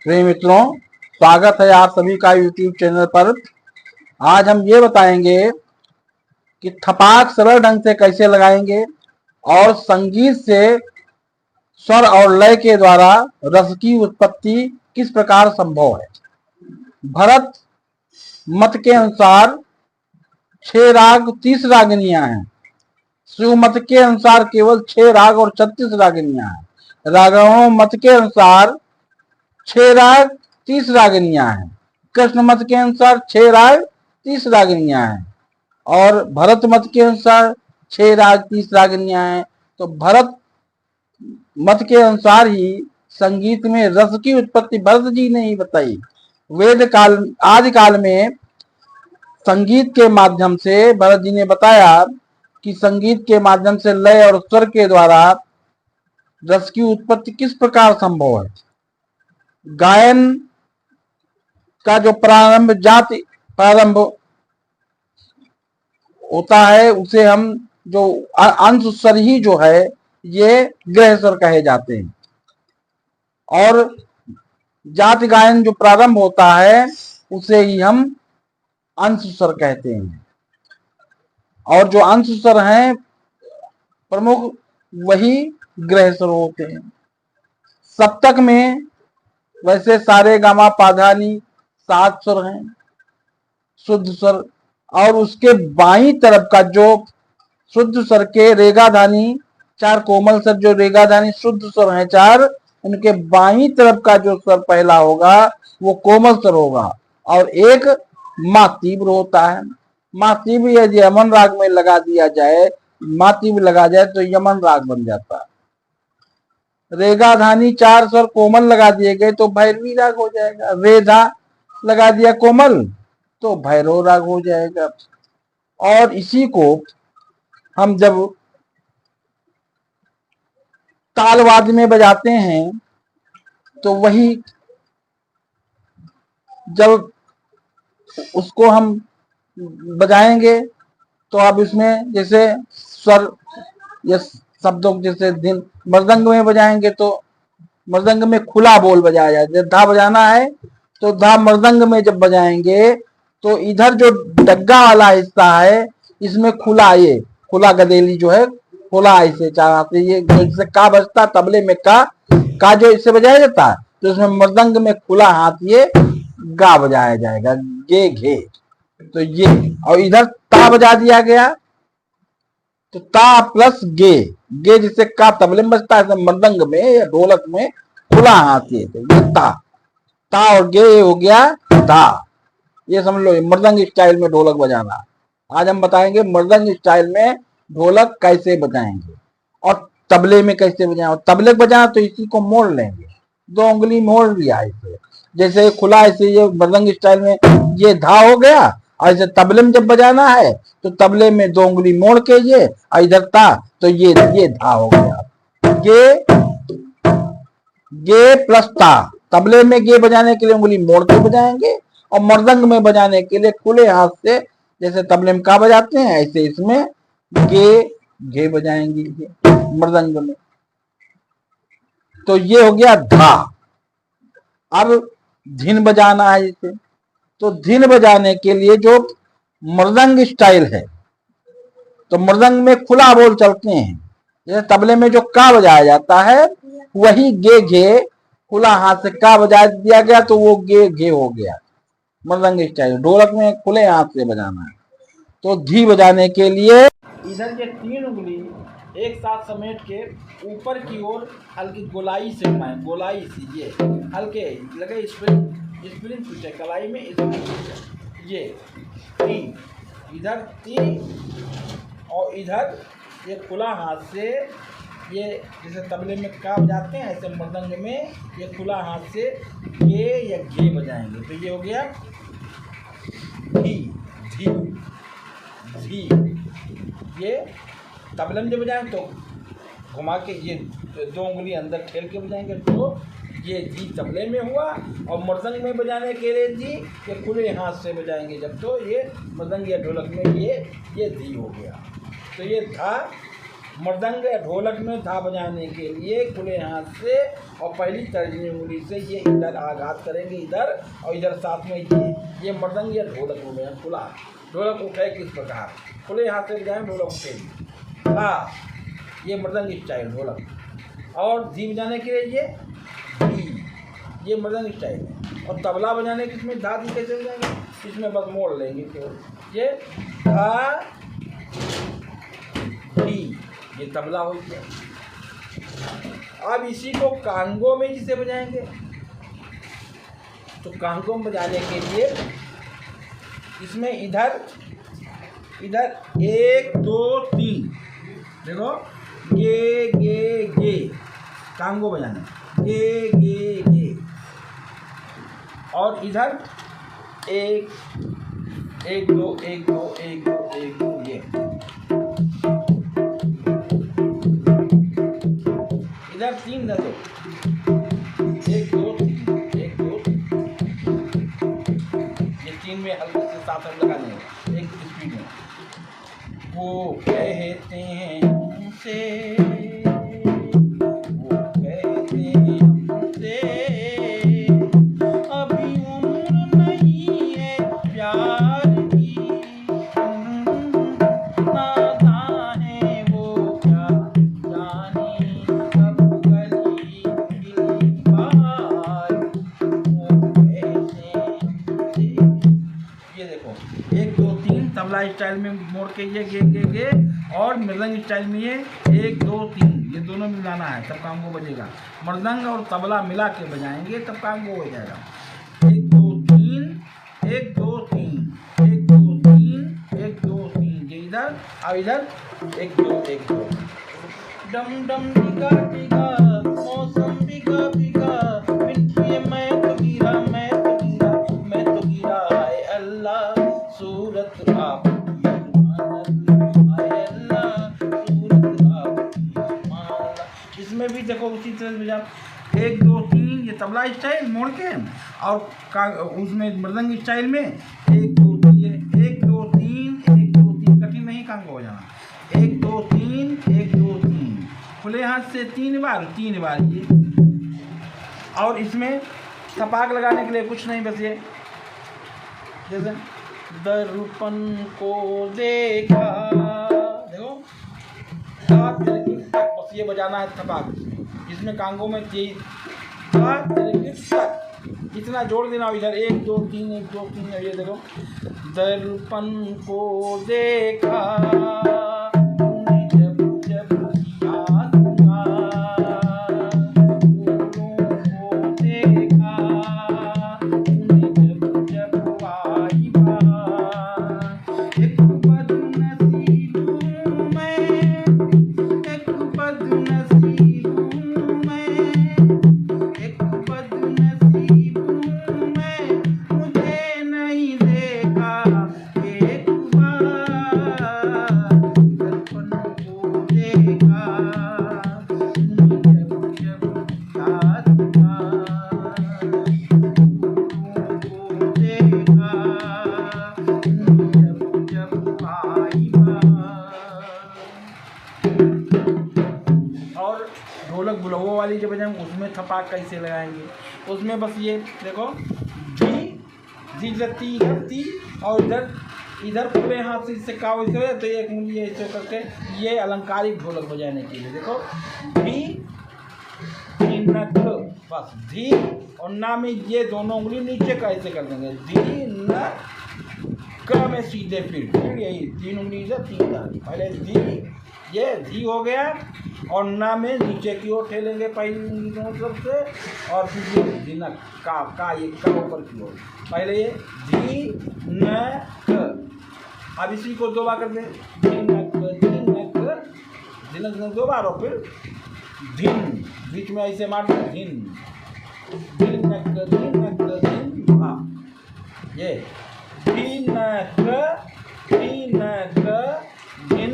प्रिय मित्रों, स्वागत है आप सभी का YouTube चैनल पर। आज हम ये बताएंगे कि थपाक सरल ढंग से कैसे लगाएंगे और संगीत से स्वर और लय के द्वारा रस की उत्पत्ति किस प्रकार संभव है। भरत मत के अनुसार 6 राग 30 रागनियां हैं। शिव मत के अनुसार केवल 6 राग और 36 रागनियां हैं। राघव मत के अनुसार 6 राग 30 रागनियां हैं। कृष्ण मत के अनुसार 6 राग 30 रागनियां हैं और भरत मत के अनुसार 6 राग 30 रागनियां हैं। तो भरत मत के अनुसार ही संगीत में रस की उत्पत्ति भरत जी ने ही बताई। वेद काल आदि काल में संगीत के माध्यम से भरत जी ने बताया कि संगीत के माध्यम से लय और स्वर के द्वारा रस की उत्पत्ति किस प्रकार संभव है। गायन का जो प्रारंभ होता है उसे हम जो अंश स्वर ही जो है ये ग्रह स्वर कहे जाते हैं और जाति गायन जो प्रारंभ होता है उसे ही हम अंश स्वर कहते हैं। और जो अंश स्वर हैं प्रमुख वही ग्रह स्वर होते हैं। सप्तक में वैसे सारे गामा पाधानी 7 स्वर हैं शुद्ध स्वर, और उसके बाईं तरफ का जो शुद्ध स्वर के रेगाधानी 4 कोमल स्वर, जो रेगाधानी शुद्ध स्वर हैं 4, उनके बाईं तरफ का जो स्वर पहला होगा वो कोमल स्वर होगा और एक मा तीव्र होता है। मा तीव्र यदि यमन राग में लगा दिया जाए, मा तीव्र लगा जाए तो यमन राग बन जाता है। रेगाधानी 4 स्वर कोमल लगा दिए गए तो भैरवी राग हो जाएगा। रेधा लगा दिया कोमल तो भैरव राग हो जाएगा। और इसी को हम जब तालवाद्य में बजाते हैं तो वही जब उसको हम बजाएंगे तो अब इसमें जैसे स्वर या शब्दों जैसे दिन मृदंग में बजाएंगे तो मृदंग में खुला बोल बजाया जाए। जब धा बजाना है तो धा मृदंग में जब बजाएंगे तो इधर जो डग्गा वाला हिस्सा है इसमें खुला गदेली जो है खुला ऐसे चाहते ये जैसे का बजता तबले में का जो इससे बजाया जाता है तो इसमें मृदंग में खुला हाथ ये गा बजाया जाएगा, गे घे। तो ये और इधर ता बजा दिया गया तो ता प्लस गे, गे जिससे का तबले में बजता है मृदंग में या ढोलक में खुला हाथ ये तो ये ता और गे हो गया धा। ये समझ लो मृदंग स्टाइल में ढोलक बजाना। आज हम बताएंगे मृदंग स्टाइल में ढोलक कैसे बजाएंगे और तबले में कैसे बजाएं। और तबले बजाना तो इसी को मोड़ लेंगे, 2 उंगली मोड़ लिया इसे, जैसे खुला ऐसे ये मृदंग स्टाइल में ये धा हो गया और ऐसे तबले में जब बजाना है तो तबले में 2 उंगली मोड़ के ये इधर ता तो ये धा हो गया। गे प्लस ता, तबले में गे बजाने के लिए उंगली मोड़ के बजाएंगे और मृदंग में बजाने के लिए खुले हाथ से जैसे तबले में का बजाते हैं ऐसे इसमें गे बजाएंगे मृदंग में। तो ये हो गया धा। अब धीन बजाना है इसे, तो धीन बजाने के लिए जो मृदंग स्टाइल है तो मृदंग में खुला बोल चलते हैं। जैसे तबले में जो का बजाया जाता है वही गे घे खुला हाथ से का बजा दिया गया तो वो गे घे हो गया मृदंग स्टाइल। ढोलक में खुले हाथ से बजाना है। तो धी बजाने के लिए इधर के 3 उंगली एक साथ समेट के ऊपर की ओर हल्की गोलाई से घुमाएं, गोलाई से ये हल्के लगे स्प्रिंग छूटे कलाई में ये 3 इधर 3 और इधर ये खुला हाथ से ये जैसे तबले में का बजाते हैं ऐसे मृदंग में ये खुला हाथ से गे या घे बजाएंगे। तो ये हो गया धी धी धी। ये तबले में जब बजाएंगे तो घुमा के ये 2 उंगली अंदर ठेल के बजाएंगे तो ये धी तबले में हुआ। और मृदंग में बजाने के लिए धी ये खुले हाथ से बजाएंगे जब तो ये मृदंग या ढोलक में ये धी हो गया। तो ये धा मृदंग या ढोलक में था बजाने के लिए खुले हाथ से और पहली तर्जनी उंगली से ये इधर आघात करेंगे इधर और इधर साथ में ये मृदंग या ढोलक हो गया खुला। ढोलक उठे किस प्रकार खुले हाथ से बजाएं ढोलक उठेगी। हाँ ये मृदंग स्टाइल ढोलक। और धी बजाने के लिए ये मृदंग स्टाइल है। और तबला बजाने के इसमें धा धी कैसे बजाएंगे, इसमें बस मोड़ लेंगे केवल ये धा धी, ये तबला हो गया। अब इसी को कांगो में जिसे बजाएंगे तो कांगो में बजाने के लिए इसमें इधर इधर 1 2 3 देखो गे गे गे कांगो बजाना गे गे गे। और इधर 1 1 2 1 2 1 2 1 2 ये इधर 3 दे दो 1 2 3 1 2 ये 3 में हल्के से साथ में लगा देंगे एक स्पीड में। वो कहते हैं हमसे वो कहते हैं हमसे अभी उम्र नहीं है प्यार की नादान है वो क्या जाने कब गली मिली बाहर वो कहते हैं। ये देखो 1 2 3 तबला स्टाइल में मोड़ के ये गे और मृदंग स्टाइल में ये 1 2 3 ये दोनों मिलाना है तब कांगो बजेगा। मृदंग और तबला मिला के बजाएंगे तब कांगो हो जाएगा। 1 2 3 1 2 3 1 2 3 1 2 3 ये इधर और इधर 1 2 1 2 डम डम डिगा डिगा मौसम बिगा बिगा मिट्टी मैं तो गिरा मैं तो गिरा मैं तो गिरा है अल्लाह सूरत आप इसमें भी देखो उसी तरह बजा 1 2 3 ये तबला स्टाइल मोड़ के और उसमें मृदंग स्टाइल में 1 2 3 1 2 3 1 2 3 कठिन नहीं कांगो हो जाना 1 2 3 1 2 3 खुले हाथ से 3 बार ये। और इसमें थपाक लगाने के लिए कुछ नहीं बस ये जैसे दर्पण को देखा देखो बस ये बजाना है थपाक। इसमें कांगो में इतना जोड़ देना इधर 1 2 3 1 2 3 ये देखो दर्पण को देखा जब जब याद को देखा जब जब आई एक बदनसीब मैं एक बदनसीब मैं एक बदनसीब मैं मुझे नहीं देखा एक बार दर्पण को देखा जब जब याद को देखा जब जब आई और ढोलक बुलवो वाली जब बजाएंगे उसमें थपाक कैसे लगाएंगे उसमें बस ये देखो धी जती रती और इधर पूरे हाथ से इससे काव ऐसे हो तो एक उंगली ऐसे करके ये अलंकारिक ढोलक बजाने के लिए देखो धी नक बस धी और ना में ये दोनों उंगली नीचे कैसे कर देंगे धी न क में सीधे फिर यही 3 उंगली इधर 3 इधर पहले धी ये धी हो गया और ना में नीचे की ओर ठेलेंगे पहली उंगली दोनों तरफ से और फिर ये धिनक का ये का ऊपर की ओर पहले ये धी न क। अब इसी को 2 बार कर दें धिनक धिनक 2 बार और फिर धिन बीच में ऐसे मार दो धिन धिनक धिन हाँ ये धिनक धिन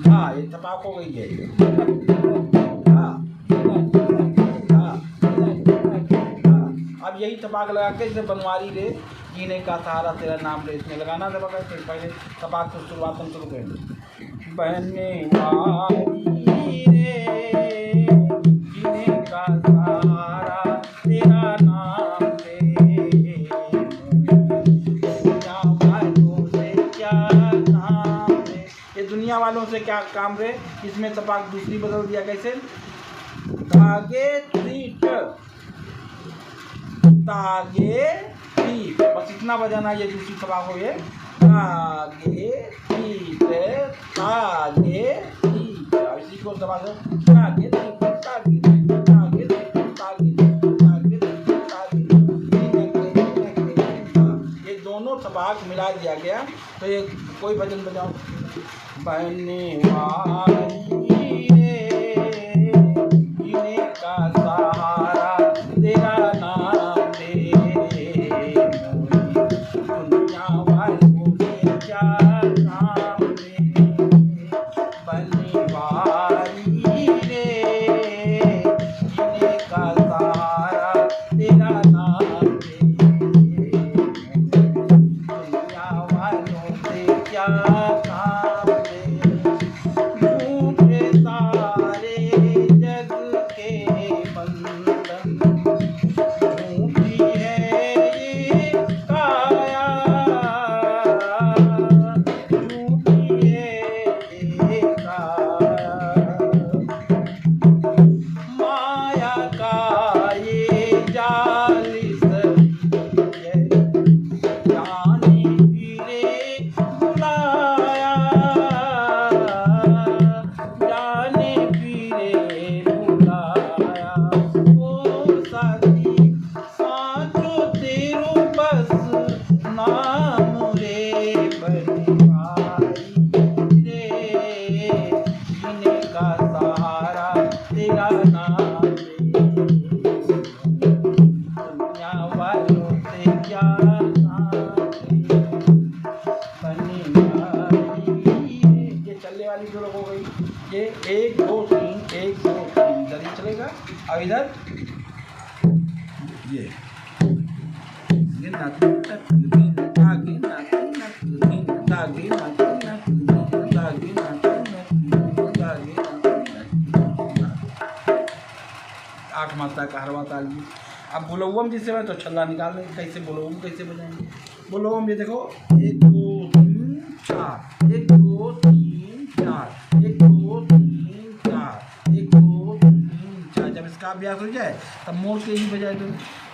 हाँ ये थपाक हो गई है अब यही थपाक लगा के जैसे बनवारी रे जीने का सहारा तेरा नाम ले इसमें लगाना था पहले थपाक से शुरुआत हम शुरू करेंगे। बनवारी रे, जीने का सहारा तेरा नाम रे, दुनिया वालों से क्या काम रे। ये दुनिया वालों से क्या काम रे, इसमें तपाक दूसरी बदल दिया कैसे, तागे ट्रीट, तागे ट्रीट, बस इतना बजाना, ये दूसरी तपाक हो, ये तागे ट्रीट, तागे ट्रीट। अब इसी को तपाक तागे ट्रीट, तागे ट्रीट, तागे ट्रीट, तागे ट्रीट, तागे ट्रीट, तागे ट्रीट। ये दोनों तपाक मिला दिया गया, तो ये कोई भजन बजाओ। बनवारी रे, जीने का सहारा तेरा नाम रे, दुनिया वालों से क्या काम रे। बनवारी रे, जीने का सहारा तेरा नाम रे, दुनिया वालों से क्या काम रे। झूठे सारे जग के बंधन, झूठी है ये काया, झूठी है ये काया, माया का ये जाल सही है, जाने फिरे बुलाया, जाने फिरे बुलाया। ओ साथी साचो तेरो बस नाम रे, बनवारी रे, जीने का सहारा तेरा नाम रे, दुनिया वालों से क्या काम रे। बनवारी रे, ये चलने वाली जो हो गई, ये 1 2 3 1 2 3 इधर ही चलेगा, और इधर ये नाक नाक दिन तागी नाक नाक दिन तागी नाक नाक दिन तागी नाक नाक तागी नाक। 8 मात्रा का हरवा ताल जी। अब बुलौम जिससे मैं तो छल्ला निकाल लेंगे, कैसे बुलौम कैसे बजाएंगे। बुलौम ये देखो 1 2 3 4, 1 2 3 4, 1 2 3 4, 1 2 3 4। जब इसका अभ्यास हो जाए तब मोड़ के ही बजाए तो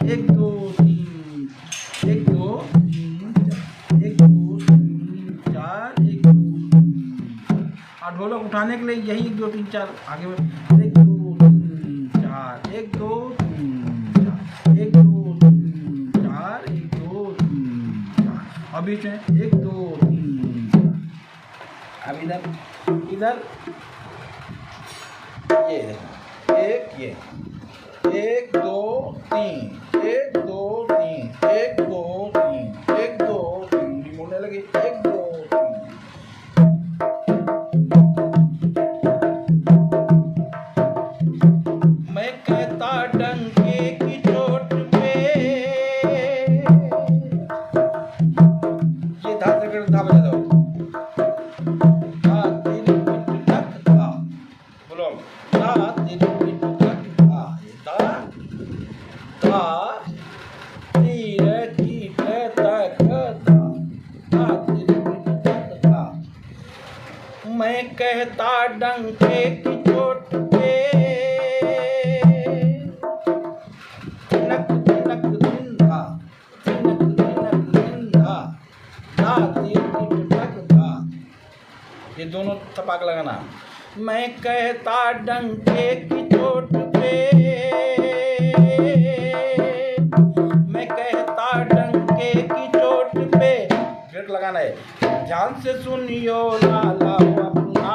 1 2 3 1 2 3 4, 1 2 3 4, 1 2 3। और ढोलक उठाने के लिए यही 1 2 3 4 आगे 1 2 3 4, 1 2 3 4, 1 2 3 4, 1 2 3 4, और बीच में 1 2 3 4। अब इधर इधर ये देखो, एक ये 1 2 3 1 2 3 1 2 3 1 2 3 मुड़ने लगी 1 2 3। मैं कहता डंके की चोट पे, ये धा धा बजा दो, धा तीन पिट टक धा, बोलो धा तीन पिट टक धा, ये धा धा तीर कीट तक धा, धा तीर पिट टक धा। मैं कहता डंके की चोट पे, नक नक दिन धा, नक दिन धा, धा तीर पिट टक धा। ये दोनों थपाक लगाना। मैं कहता डंके की चोट पे, मैं कहता डंके की चोट पे, ब्रेक लगाना है। ध्यान से सुनियो लाला अपना,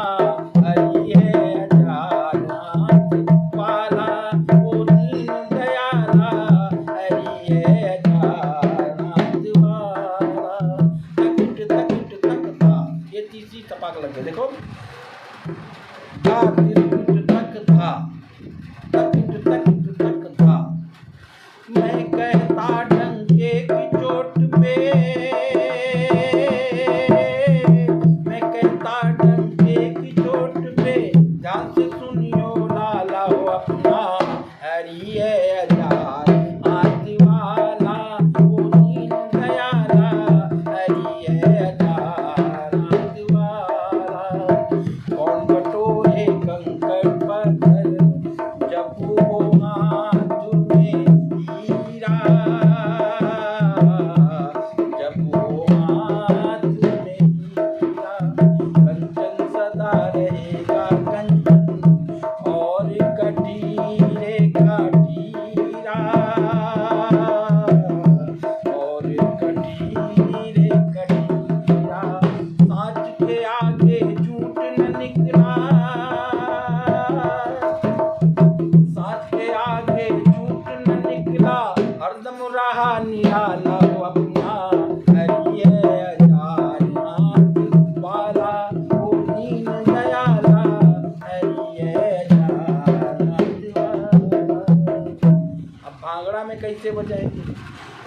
हरि है अजाना वाला, वो दीन दयाला, हरि है अजाना वाला। तकिट तकिट तक था, ये तीसरी तपाक लग गई। देखो धा तिरकिट तक था, तकिट तकिट तक था। मैं कहता डंके की चोट पे, मैं कहता डंके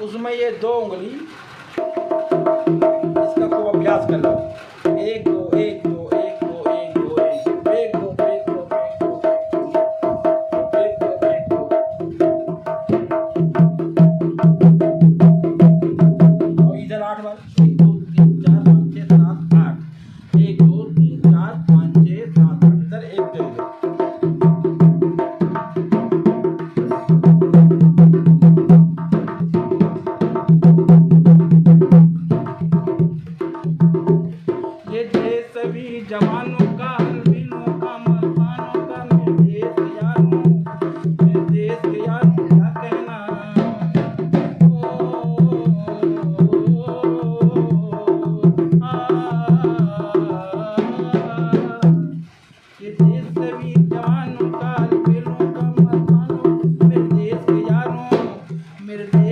उसमें ये 2 उंगली इसका खूब अभ्यास कर लो। 1 2 1 2 1 2 1 2 1 2 1 2 1 2 1 2 और इधर 8 बार 1 2 3 4 5 6 7 8 1 2 3 4 5 6 7 8 इधर 1 2 इधर। ये देश सभी जवानों का हलविनों का मर्दानों का निर्देश यारों निर्देश यारों क्या कहना। ये देश सभी जवानों का हलविनों का मर्दानों निर्देश यारों निर्देश